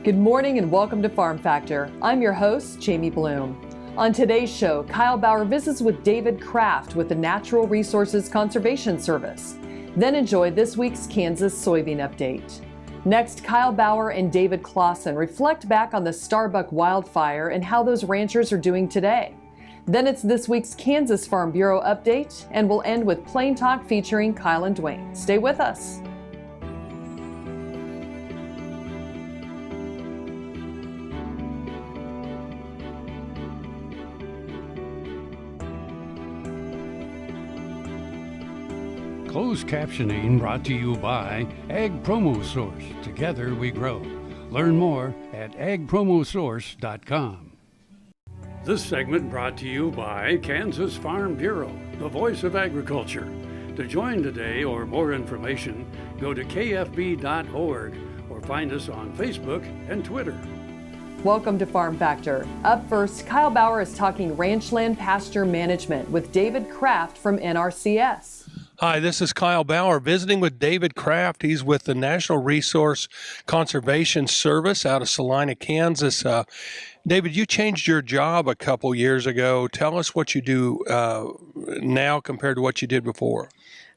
Good morning and welcome to Farm Factor. I'm your host, Jamie Bloom. On today's show, Kyle Bauer visits with David Kraft with the Natural Resources Conservation Service. Then enjoy this week's Kansas Soybean update. Next, Kyle Bauer and David Clawson reflect back on the Starbuck wildfire and how those ranchers are doing today. Then it's this week's Kansas Farm Bureau update, and we'll end with Plain Talk featuring Kyle and Duane. Stay with us. Closed captioning brought to you by Ag Promo Source. Together we grow. Learn more at agpromosource.com. This segment brought to you by Kansas Farm Bureau, the voice of agriculture. To join today or more information, go to kfb.org or find us on Facebook and Twitter. Welcome to Farm Factor. Up first, Kyle Bauer is talking ranchland pasture management with David Kraft from NRCS. Hi, this is Kyle Bauer visiting with David Kraft. He's with the Natural Resource Conservation Service out of Salina, Kansas. David, you changed your job a couple years ago. Tell us what you do now compared to what you did before.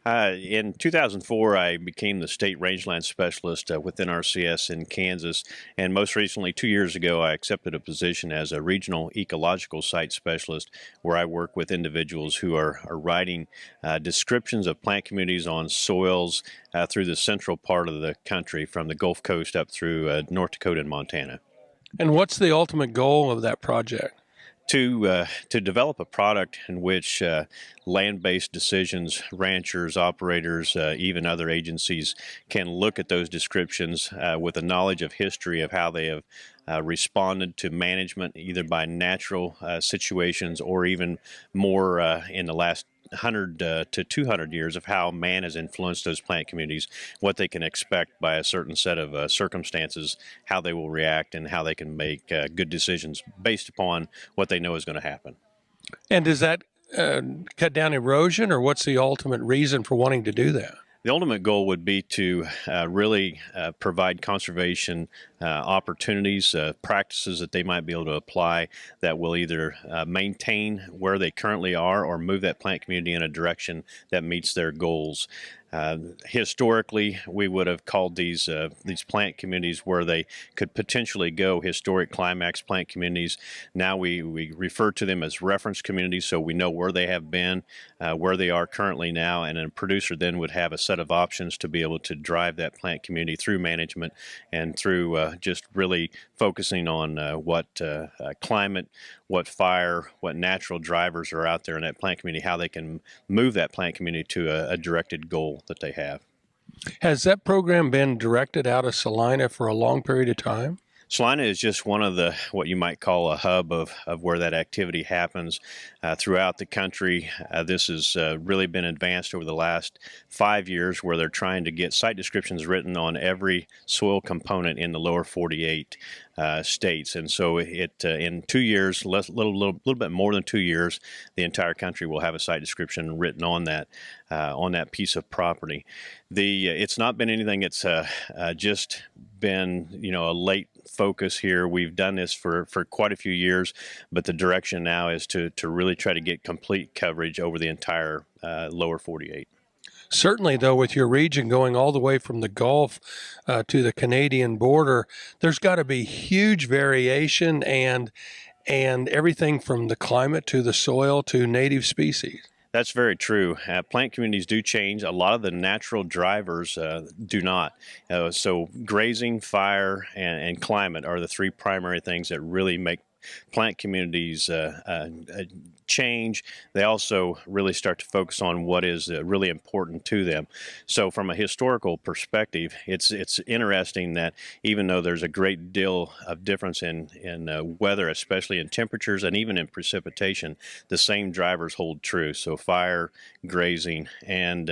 In 2004, I became the state rangeland specialist within RCS in Kansas, and most recently, 2 years ago, I accepted a position as a regional ecological site specialist, where I work with individuals who are writing descriptions of plant communities on soils through the central part of the country, from the Gulf Coast up through North Dakota and Montana. And what's the ultimate goal of that project? To develop a product in which land-based decisions, ranchers, operators, even other agencies can look at those descriptions with a knowledge of history of how they have responded to management, either by natural situations or even more in the last 100 to 200 years of how man has influenced those plant communities, what they can expect by a certain set of circumstances, how they will react, and how they can make good decisions based upon what they know is going to happen. And does that cut down erosion, or what's the ultimate reason for wanting to do that? The ultimate goal would be to really provide conservation opportunities, practices that they might be able to apply that will either maintain where they currently are or move that plant community in a direction that meets their goals. Historically, we would have called these plant communities where they could potentially go historic climax plant communities. Now we refer to them as reference communities, so we know where they have been, where they are currently now, and a producer then would have a set of options to be able to drive that plant community through management and through just really focusing on what climate, what fire, what natural drivers are out there in that plant community, how they can move that plant community to a directed goal that they have. Has that program been directed out of Salina for a long period of time? Salina is just one of the, what you might call a hub of where that activity happens throughout the country. This has really been advanced over the last 5 years, where they're trying to get site descriptions written on every soil component in the lower 48 states. And so it in 2 years, little bit more than 2 years, the entire country will have a site description written on that piece of property. It's not been anything that's just been a late focus here. We've done this for quite a few years, but the direction now is to really try to get complete coverage over the entire lower 48. Certainly, though, with your region going all the way from the Gulf to the Canadian border, there's got to be huge variation and everything from the climate to the soil to native species. That's very true. Plant communities do change. A lot of the natural drivers do not. So grazing, fire, and climate are the three primary things that really make plant communities change. They also really start to focus on what is really important to them. So from a historical perspective, it's interesting that even though there's a great deal of difference in weather, especially in temperatures and even in precipitation, the same drivers hold true. So fire, grazing, and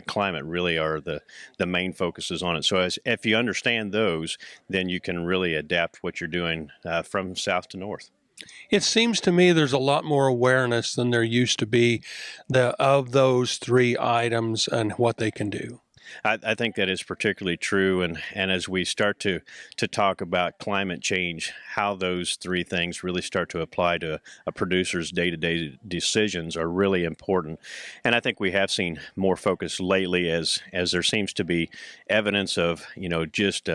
climate really are the main focuses on it. So if you understand those, then you can really adapt what you're doing from south to north. It seems to me there's a lot more awareness than there used to be of those three items and what they can do. I think that is particularly true, and as we start to talk about climate change, how those three things really start to apply to a producer's day-to-day decisions are really important. And I think we have seen more focus lately as there seems to be evidence of just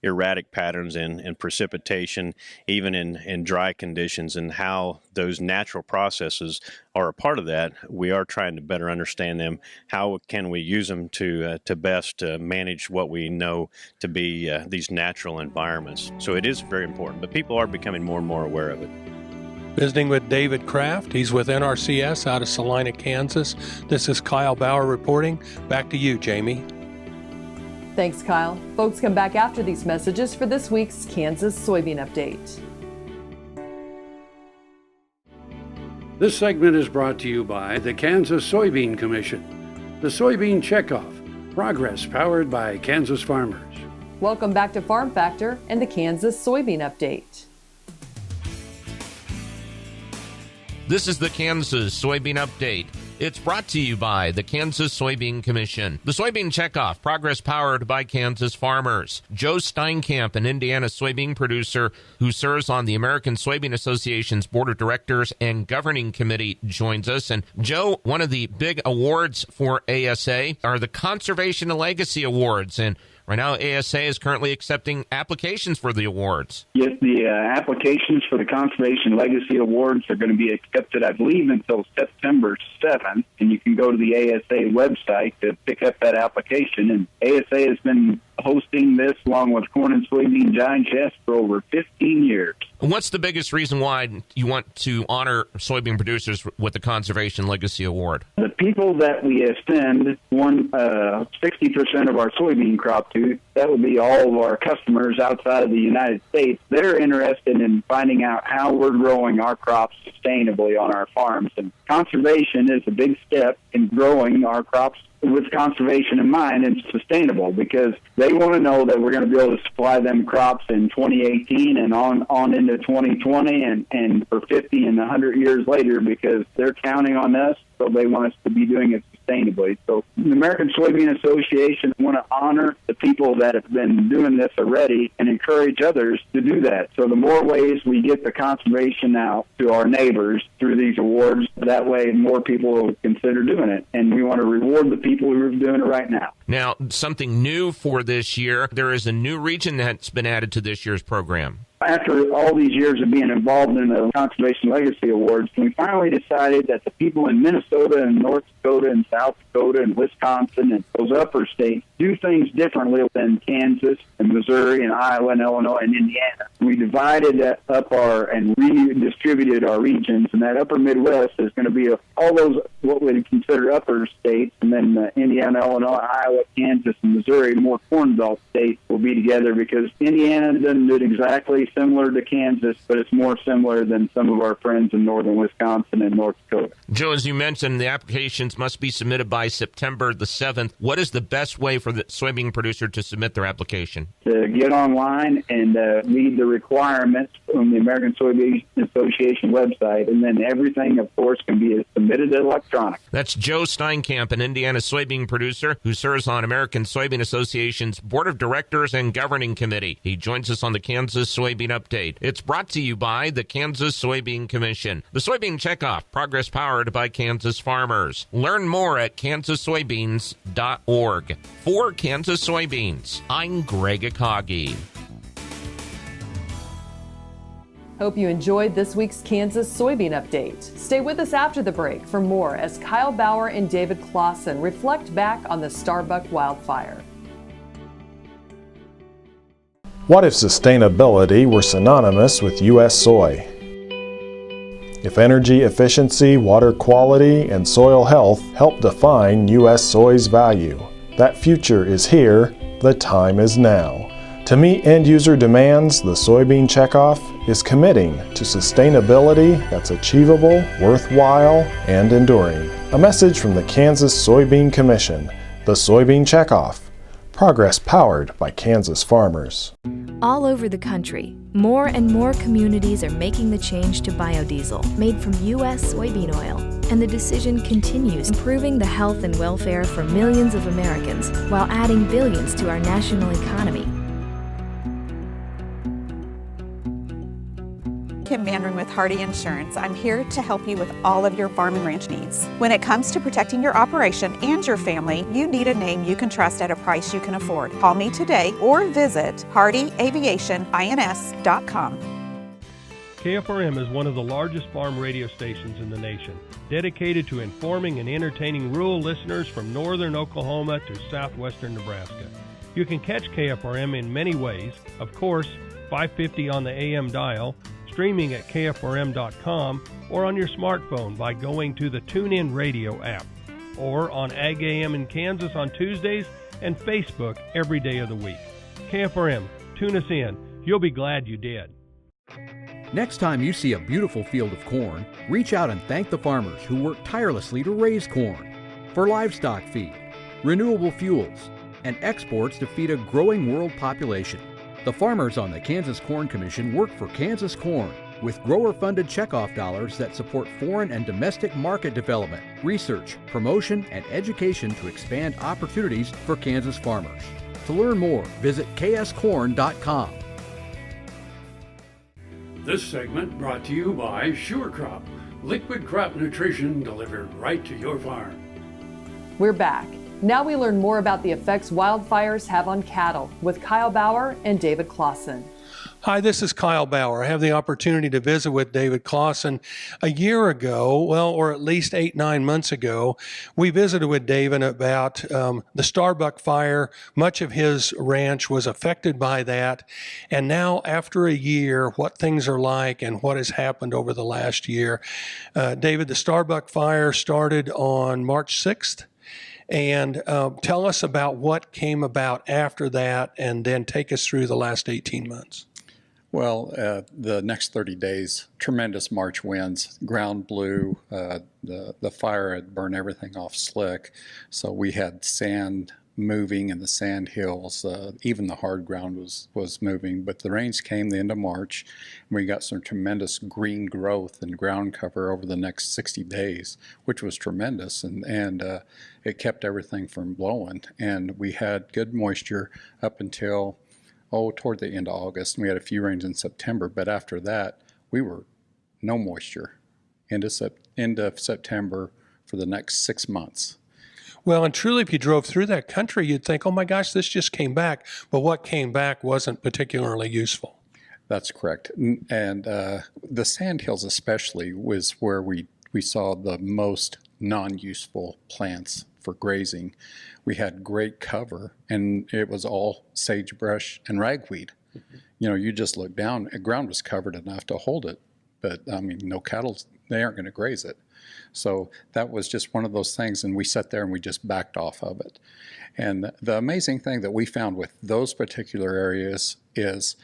erratic patterns in precipitation, even in dry conditions, and how those natural processes are a part of that. We are trying to better understand them. How can we use them to best manage what we know to be these natural environments? So it is very important, but people are becoming more and more aware of it. Visiting with David Kraft. He's with NRCS out of Salina, Kansas. This is Kyle Bauer reporting. Back to you, Jamie. Thanks, Kyle. Folks, come back after these messages for this week's Kansas Soybean Update. This segment is brought to you by the Kansas Soybean Commission. The Soybean Checkoff, progress powered by Kansas farmers. Welcome back to Farm Factor and the Kansas Soybean Update. This is the Kansas Soybean Update. It's brought to you by the Kansas Soybean Commission. The Soybean Checkoff, progress powered by Kansas farmers. Joe Steinkamp, an Indiana soybean producer who serves on the American Soybean Association's Board of Directors and Governing Committee, joins us. And Joe, one of the big awards for ASA are the Conservation and Legacy Awards. And right now, ASA is currently accepting applications for the awards. Yes, the applications for the Conservation Legacy Awards are going to be accepted, I believe, until September 7th, and you can go to the ASA website to pick up that application. And ASA has been hosting this along with Corn and Soybean Giant Chess for over 15 years. What's the biggest reason why you want to honor soybean producers with the Conservation Legacy Award? The people that we send 60% of our soybean crop to, that would be all of our customers outside of the United States, they're interested in finding out how we're growing our crops sustainably on our farms. And conservation is a big step in growing our crops with conservation in mind and sustainable, because they want to know that we're going to be able to supply them crops in 2018 and on into 2020 and for 50 and 100 years later, because they're counting on us, so they want us to be doing it sustainably. So the American Soybean Association want to honor the people that have been doing this already and encourage others to do that. So the more ways we get the conservation out to our neighbors through these awards, that way more people will consider doing it. And we want to reward the people who are doing it right now. Now, something new for this year, there is a new region that's been added to this year's program. After all these years of being involved in the Conservation Legacy Awards, we finally decided that the people in Minnesota and North Dakota and South Dakota and Wisconsin and those upper states do things differently than Kansas and Missouri and Iowa and Illinois and Indiana. We divided that up and redistributed our regions, and that upper Midwest is going to be all those what we consider upper states, and then Indiana, Illinois, Iowa, Kansas, and Missouri, more Corn Belt states, will be together, because Indiana doesn't do it exactly similar to Kansas, but it's more similar than some of our friends in northern Wisconsin and North Dakota. Joe, as you mentioned, the applications must be submitted by September the 7th. What is the best way for the soybean producer to submit their application? To get online and read the requirements from the American Soybean Association website, and then everything, of course, can be submitted electronic. That's Joe Steinkamp, an Indiana soybean producer who serves on American Soybean Association's Board of Directors and Governing Committee. He joins us on the Kansas Soybean Update. It's brought to you by the Kansas Soybean Commission. The Soybean Checkoff, progress powered by Kansas farmers. Learn more at kansassoybeans.org. For Kansas Soybeans, I'm Greg Akagi. Hope you enjoyed this week's Kansas Soybean Update. Stay with us after the break for more as Kyle Bauer and David Clawson reflect back on the Starbuck wildfire. What if sustainability were synonymous with U.S. soy? If energy efficiency, water quality, and soil health help define U.S. soy's value, that future is here, the time is now. To meet end-user demands, the Soybean Checkoff is committing to sustainability that's achievable, worthwhile, and enduring. A message from the Kansas Soybean Commission, the Soybean Checkoff, progress powered by Kansas farmers. All over the country, More and more communities are making the change to biodiesel, made from U.S. soybean oil. And the decision continues, improving the health and welfare for millions of Americans while adding billions to our national economy. Kim Mandarin with Hardy Insurance. I'm here to help you with all of your farm and ranch needs. When it comes to protecting your operation and your family, you need a name you can trust at a price you can afford. Call me today or visit hardyaviationins.com. KFRM is one of the largest farm radio stations in the nation, dedicated to informing and entertaining rural listeners from northern Oklahoma to southwestern Nebraska. You can catch KFRM in many ways. Of course, 550 on the AM dial, streaming at kfrm.com, or on your smartphone by going to the TuneIn Radio app, or on Ag AM in Kansas on Tuesdays and Facebook every day of the week. KFRM, tune us in. You'll be glad you did. Next time you see a beautiful field of corn, reach out and thank the farmers who work tirelessly to raise corn for livestock feed, renewable fuels, and exports to feed a growing world population. The farmers on the Kansas Corn Commission work for Kansas Corn with grower-funded checkoff dollars that support foreign and domestic market development, research, promotion, and education to expand opportunities for Kansas farmers. To learn more, visit kscorn.com. This segment brought to you by SureCrop, liquid crop nutrition delivered right to your farm. We're back. Now we learn more about the effects wildfires have on cattle with Kyle Bauer and David Clawson. Hi, this is Kyle Bauer. I have the opportunity to visit with David Clawson. A year ago, or at least 8-9 months ago, we visited with David about the Starbuck fire. Much of his ranch was affected by that. And now, after a year, what things are like and what has happened over the last year. David, the Starbuck fire started on March 6th. And tell us about what came about after that, and then take us through the last 18 months. Well, the next 30 days, tremendous March winds, ground blew, the fire had burned everything off slick, so we had sand moving in the sand hills, even the hard ground was moving, but the rains came the end of March, and we got some tremendous green growth and ground cover over the next 60 days, which was tremendous, and it kept everything from blowing, and we had good moisture up until toward the end of August, and we had a few rains in September, but after that, we were no moisture end of September for the next 6 months. Well, and truly, if you drove through that country, you'd think, oh my gosh, this just came back. But what came back wasn't particularly useful. That's correct. And the sand hills especially was where we saw the most non-useful plants for grazing. We had great cover, and it was all sagebrush and ragweed. Mm-hmm. You know, you just look down, the ground was covered enough to hold it, but I mean, no cattle, they aren't going to graze it. So that was just one of those things, and we sat there and we just backed off of it. And the amazing thing that we found with those particular areas is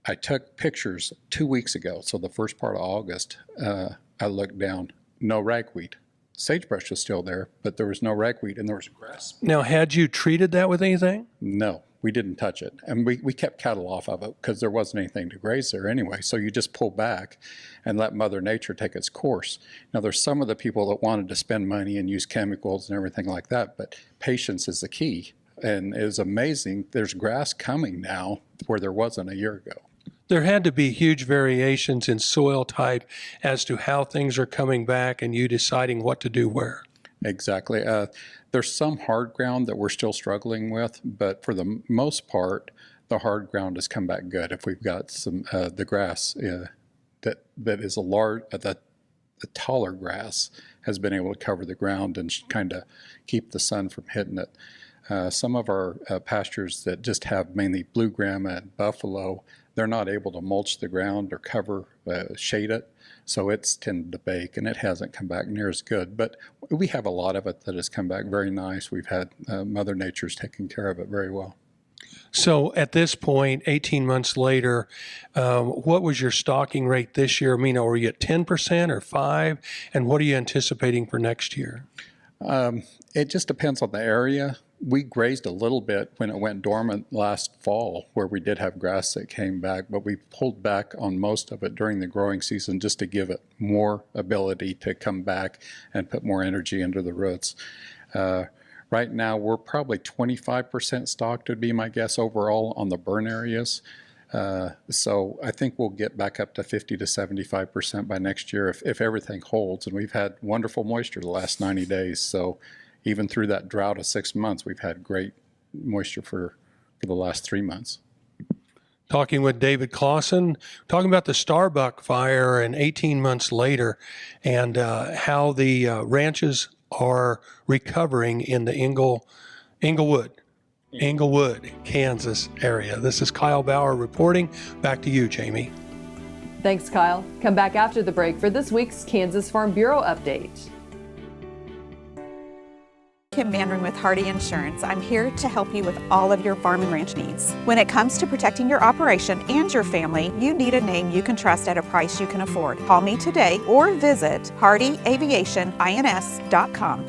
I took pictures 2 weeks ago, so the first part of August, I looked down, no ragweed. Sagebrush was still there, but there was no ragweed and there was grass. Now, had you treated that with anything? No, we didn't touch it. And we kept cattle off of it because there wasn't anything to graze there anyway. So you just pull back and let Mother Nature take its course. Now, there's some of the people that wanted to spend money and use chemicals and everything like that, but patience is the key. And it was amazing. There's grass coming now where there wasn't a year ago. There had to be huge variations in soil type as to how things are coming back and you deciding what to do where. Exactly. There's some hard ground that we're still struggling with, but for the most part, the hard ground has come back good. If we've got some the grass that is a large, the taller grass has been able to cover the ground and kind of keep the sun from hitting it. Some of our pastures that just have mainly blue grama and buffalo, they're not able to mulch the ground or cover, shade it, so it's tended to bake, and it hasn't come back near as good. But we have a lot of it that has come back very nice. We've had Mother Nature's taken care of it very well. So at this point, 18 months later, what was your stocking rate this year? I mean, are you at 10% or 5%? And what are you anticipating for next year? It just depends on the area. we grazed a little bit when it went dormant last fall, where we did have grass that came back, but we pulled back on most of it during the growing season just to give it more ability to come back and put more energy into the roots. Right now, we're probably 25% stocked, would be my guess, overall on the burn areas. So I think we'll get back up to 50 to 75% by next year if everything holds. And we've had wonderful moisture the last 90 days. So even through that drought of 6 months, we've had great moisture for the last 3 months. Talking with David Clawson, talking about the Starbuck fire and 18 months later, and how the ranches are recovering in the Englewood, Kansas area. This is Kyle Bauer reporting. Back to you, Jamie. Thanks, Kyle. Come back after the break for this week's Kansas Farm Bureau update. Kim Mandarin with Hardy Insurance. I'm here to help you with all of your farm and ranch needs. When it comes to protecting your operation and your family, you need a name you can trust at a price you can afford. Call me today or visit hardyaviationins.com.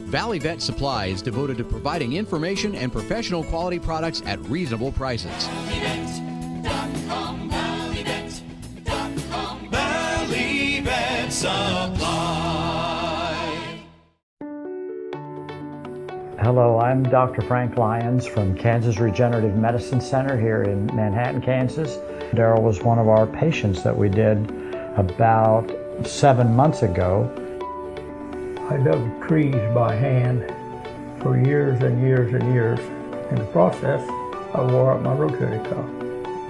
Valley Vet Supply is devoted to providing information and professional quality products at reasonable prices. ValleyVet.com, ValleyVet.com, Valley Vet Supply. Hello, I'm Dr. Frank Lyons from Kansas Regenerative Medicine Center here in Manhattan, Kansas. Daryl was one of our patients that we did about 7 months ago. I dug trees by hand for years and years and years. In the process, I wore out my rotator cuff.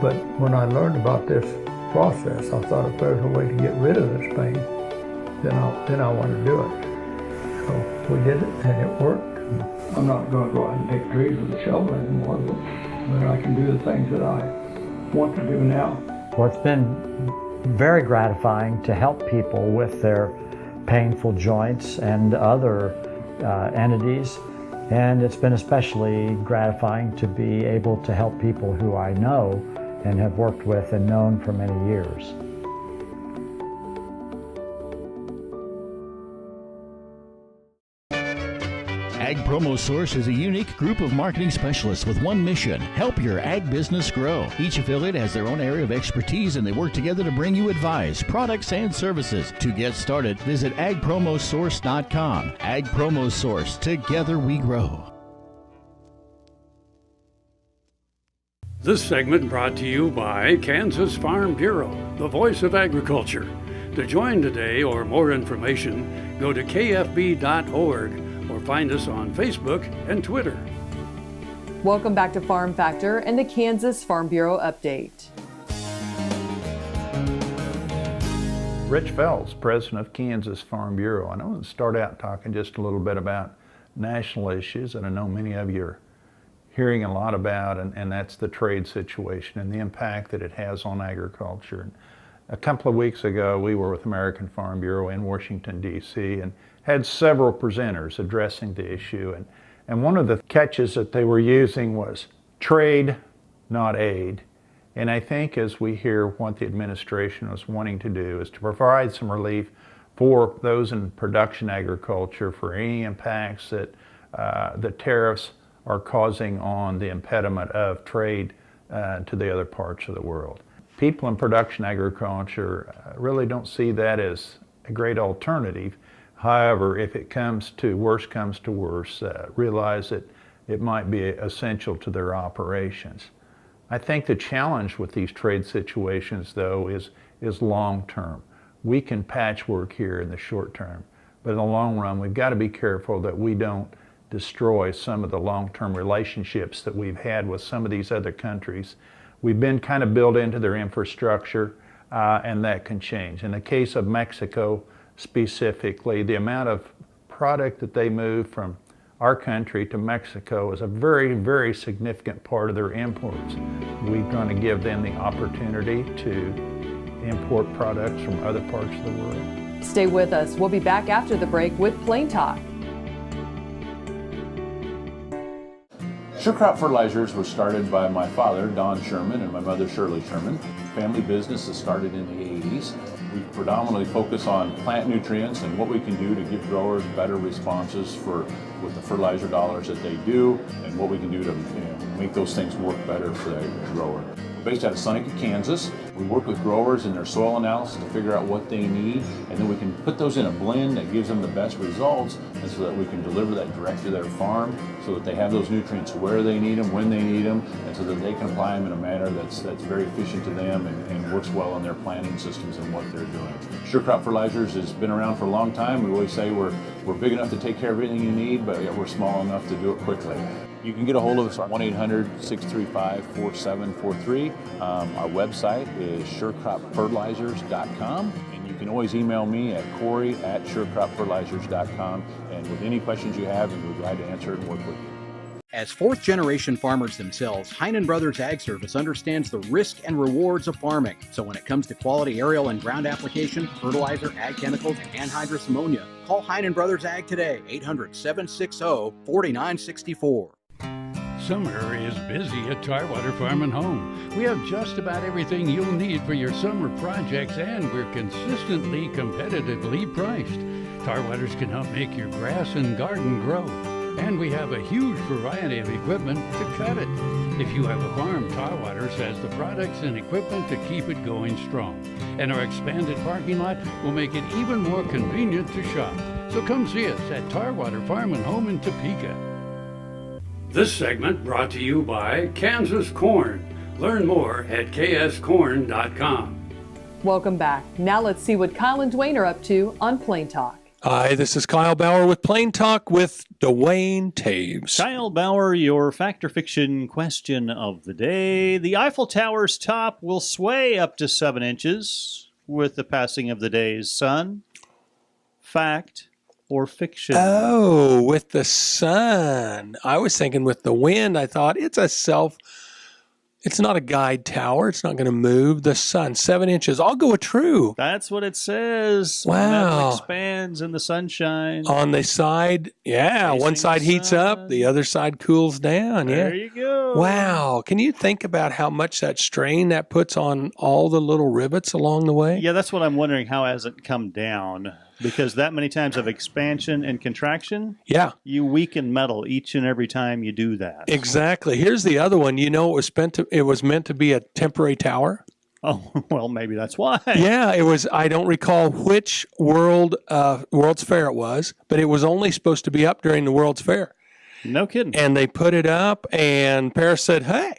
But when I learned about this process, I thought if there's a way to get rid of this pain, then I want to do it. So we did it and it worked. I'm not going to go out and take trees with a shovel anymore, but I can do the things that I want to do now. Well, it's been very gratifying to help people with their painful joints and other entities, and it's been especially gratifying to be able to help people who I know and have worked with and known for many years. Ag Promo Source is a unique group of marketing specialists with one mission: help your ag business grow. Each affiliate has their own area of expertise, and they work together to bring you advice, products, and services. To get started, visit agpromosource.com. Ag Promo Source, together we grow. This segment brought to you by Kansas Farm Bureau, the voice of agriculture. To join today or more information, go to kfb.org. or find us on Facebook and Twitter. Welcome back to Farm Factor and the Kansas Farm Bureau update. Rich Fells, president of Kansas Farm Bureau. I want to start out talking just a little bit about national issues that I know many of you are hearing a lot about, and that's the trade situation and the impact that it has on agriculture. A couple of weeks ago, we were with American Farm Bureau in Washington, D.C., and had several presenters addressing the issue. And one of the catches that they were using was trade, not aid. And I think as we hear what the administration was wanting to do is to provide some relief for those in production agriculture for any impacts that the tariffs are causing on the impediment of trade to the other parts of the world. People in production agriculture really don't see that as a great alternative. However, if it comes to worse, realize that it might be essential to their operations. I think the challenge with these trade situations, though, is long term. We can patchwork here in the short term, but in the long run, we've got to be careful that we don't destroy some of the long-term relationships that we've had with some of these other countries. We've been kind of built into their infrastructure, and that can change. In the case of Mexico, specifically, the amount of product that they move from our country to Mexico is a very, very significant part of their imports. We're going to give them the opportunity to import products from other parts of the world. Stay with us. We'll be back after the break with Plain Talk. Sure Crop Fertilizers was started by my father, Don Sherman, and my mother, Shirley Sherman. Family business that started in the 80s. We predominantly focus on plant nutrients and what we can do to give growers better responses for with the fertilizer dollars that they do and what we can do to make those things work better for that grower. We're based out of Seneca, Kansas. We work with growers in their soil analysis to figure out what they need, and then we can put those in a blend that gives them the best results, and so that we can deliver that direct to their farm so that they have those nutrients where they need them, when they need them, and so that they can apply them in a manner that's very efficient to them and works well in their planting systems and what they're doing. Sure Crop Fertilizers has been around for a long time. We always say we're big enough to take care of everything you need, but yet we're small enough to do it quickly. You can get a hold of us at 1-800-635-4743. Our website is surecropfertilizers.com, and you can always email me at Corey@surecropfertilizers.com, and with any questions you have, we'll be glad to answer and work with you. As fourth-generation farmers themselves, Heinen Brothers Ag Service understands the risk and rewards of farming. So when it comes to quality aerial and ground application, fertilizer, ag chemicals, and anhydrous ammonia, call Heinen Brothers Ag today, 800-760-4964. Summer is busy at Tarwater Farm and Home. We have just about everything you'll need for your summer projects, and we're consistently competitively priced. Tarwaters can help make your grass and garden grow. And we have a huge variety of equipment to cut it. If you have a farm, Tarwaters has the products and equipment to keep it going strong. And our expanded parking lot will make it even more convenient to shop. So come see us at Tarwater Farm and Home in Topeka. This segment brought to you by Kansas Corn. Learn more at kscorn.com. Welcome back. Now let's see what Kyle and Duane are up to on Plain Talk. Hi, this is Kyle Bauer with Plain Talk with Duane Toews. Kyle Bauer, your fact or fiction question of the day. The Eiffel Tower's top will sway up to 7 inches with the passing of the day's sun. Fact or fiction? Oh, with the sun. I was thinking with the wind. I thought it's not a guide tower. It's not going to move. The sun, 7 inches. I'll go with true. That's what it says. Wow. It expands in the sunshine. On the side, yeah. Facing one side heats up, the other side cools down. There you go. Wow. Can you think about how much that strain that puts on all the little rivets along the way? Yeah, that's what I'm wondering. How has it come down? Because that many times of expansion and contraction, yeah, you weaken metal each and every time you do that. Exactly. Here's the other one. You know, it was meant to be a temporary tower. Oh, well, maybe that's why. Yeah, it was. I don't recall which World's Fair it was, but it was only supposed to be up during the World's Fair. No kidding. And they put it up, and Paris said, "Hey,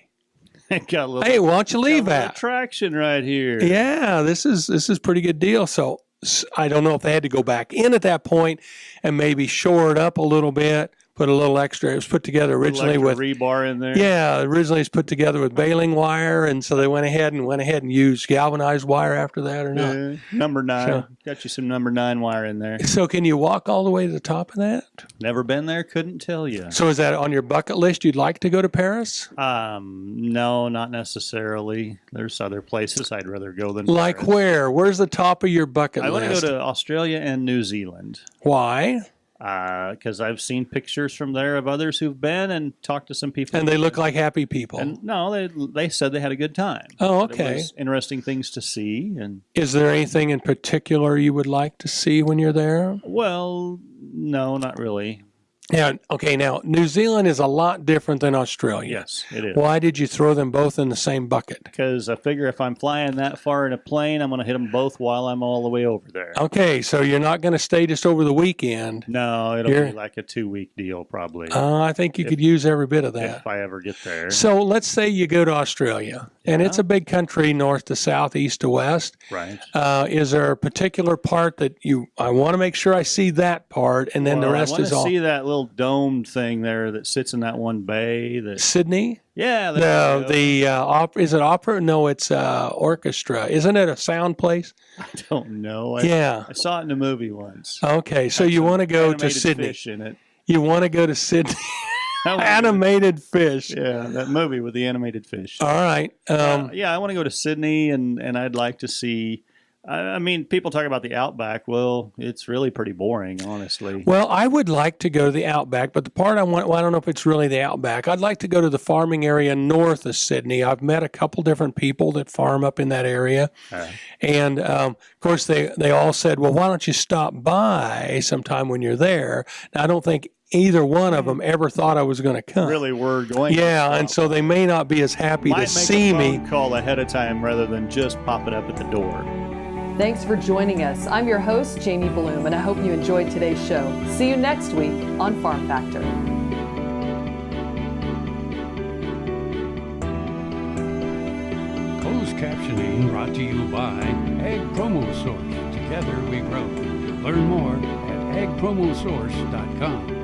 got a little, hey, why don't you leave that traction right here?" Yeah, this is pretty good deal. So I don't know if they had to go back in at that point and maybe shore it up a little bit, put a little extra. It was put together originally with rebar in there. Yeah, originally it's put together with baling wire, and so they went ahead and used galvanized wire after that, or not? Yeah, number 9. So, got you some number 9 wire in there. So can you walk all the way to the top of that? Never been there, couldn't tell you. So is that on your bucket list? You'd like to go to Paris? No, not necessarily. There's other places I'd rather go than like Paris. Where? Where's the top of your bucket list? I want to go to Australia and New Zealand. Why? Because I've seen pictures from there of others who've been and talked to some people. And they look like happy people. And no, they said they had a good time. Oh, It okay. was interesting things to see. And is there anything in particular you would like to see when you're there? Well, no, not really. Yeah. Okay. Now, New Zealand is a lot different than Australia. Yes, it is. Why did you throw them both in the same bucket? Because I figure if I'm flying that far in a plane, I'm going to hit them both while I'm all the way over there. Okay, so you're not going to stay just over the weekend. No, it'll be like a 2-week deal probably. I think you could use every bit of that. If I ever get there. So let's say you go to Australia, and it's a big country, north to south, east to west. Right. Is there a particular part that I want to make sure I see that part, and then the rest is all? I want to see that little domed thing there that sits in that one bay. Sydney? Yeah. No, is it opera? No, it's orchestra. Isn't it a sound place? I don't know. I saw it in a movie once. Okay, so you want to go to Sydney. Fish in it. You want to go to Sydney. Animated fish. Yeah, that movie with the animated fish. All right. I want to go to Sydney, and I'd like to see. I mean, people talk about the Outback. Well, it's really pretty boring, honestly. Well, I would like to go to the Outback, but the part I want, I don't know if it's really the Outback. I'd like to go to the farming area north of Sydney. I've met a couple different people that farm up in that area. Right. And, of course, they all said, well, why don't you stop by sometime when you're there? Now, I don't think either one of them ever thought I was going to come. Really were going. Yeah, and so they may not be as happy to see me. Might make a phone call ahead of time rather than just pop it up at the door. Thanks for joining us. I'm your host, Jamie Bloom, and I hope you enjoyed today's show. See you next week on Farm Factor. Closed captioning brought to you by Ag Promo Source. Together we grow. Learn more at agpromosource.com.